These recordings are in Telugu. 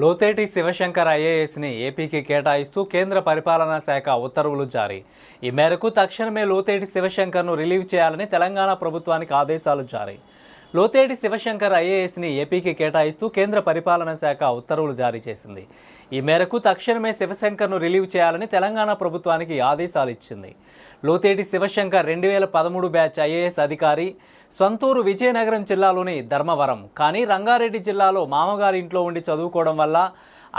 లోతేటి శివశంకర్ ఐఏఎస్ని ఏపీకి కేటాయిస్తూ కేంద్ర పరిపాలనా శాఖ ఉత్తర్వులు జారీ. ఈ మేరకు తక్షణమే లోతేటి శివశంకర్ను రిలీవ్ చేయాలని తెలంగాణ ప్రభుత్వానికి ఆదేశాలు జారీ. లోతేటి శివశంకర్ ఐఏఎస్ని ఏపీకి కేటాయిస్తూ కేంద్ర పరిపాలనా శాఖ ఉత్తర్వులు జారీ చేసింది. ఈ మేరకు తక్షణమే శివశంకర్ను రిలీవ్ చేయాలని తెలంగాణ ప్రభుత్వానికి ఆదేశాలు ఇచ్చింది. లోతేటి శివశంకర్ 2013 బ్యాచ్ ఐఏఎస్ అధికారి. సొంతూరు విజయనగరం జిల్లాలోని ధర్మవరం, కానీ రంగారెడ్డి జిల్లాలో మామగారి ఇంట్లో ఉండి చదువుకోవడం వల్ల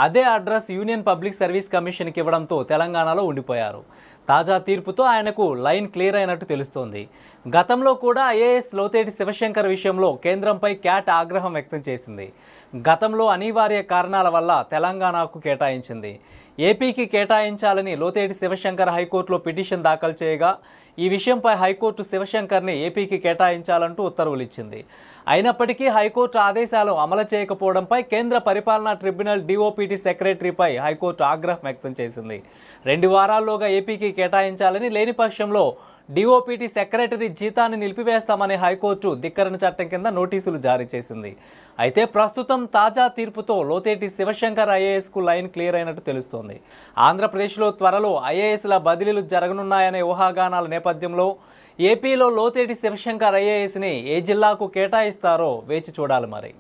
అదే అడ్రస్ యూనియన్ పబ్లిక్ సర్వీస్ కమిషన్కి ఇవ్వడంతో తెలంగాణలో ఉండిపోయారు. తాజా తీర్పుతో ఆయనకు లైన్ క్లియర్ అయినట్టు తెలుస్తోంది. గతంలో కూడా ఐఏఎస్ లోతేటి శివశంకర్ విషయంలో కేంద్రంపై క్యాట్ ఆగ్రహం వ్యక్తం చేసింది. గతంలో అనివార్య కారణాల వల్ల తెలంగాణకు కేటాయించింది. ఏపీకి కేటాయించాలని లోతేటి శివశంకర్ హైకోర్టులో పిటిషన్ దాఖలు చేయగా ఈ విషయంపై హైకోర్టు శివశంకర్ని ఏపీకి కేటాయించాలంటూ ఉత్తర్వులు ఇచ్చింది. అయినప్పటికీ హైకోర్టు ఆదేశాలు అమలు చేయకపోవడంపై కేంద్ర పరిపాలనా ట్రిబ్యునల్ డిఓపిటి సెక్రటరీపై హైకోర్టు ఆగ్రహం వ్యక్తం చేసింది. 2 వారాల్లోగా ఏపీకి కేటాయించాలని, లేని పక్షంలో డిఓపిటి సెక్రటరీ జీతాన్ని నిలిపివేస్తామని హైకోర్టు ధిక్కరణ చట్టం కింద నోటీసులు జారీ చేసింది. అయితే ప్రస్తుతం తాజా తీర్పుతో లోతేటి శివశంకర్ ఐఏఎస్కు లైన్ క్లియర్ అయినట్టు తెలుస్తోంది. ఆంధ్రప్రదేశ్లో త్వరలో ఐఏఎస్ల బదిలీలు జరగనున్నాయనే ఊహాగానాల నేపథ్యంలో ఏపీలో లోతేటి శివశంకర్ ఐఏఎస్ని ఏ జిల్లాకు కేటాయిస్తారో వేచి చూడాలి మరి.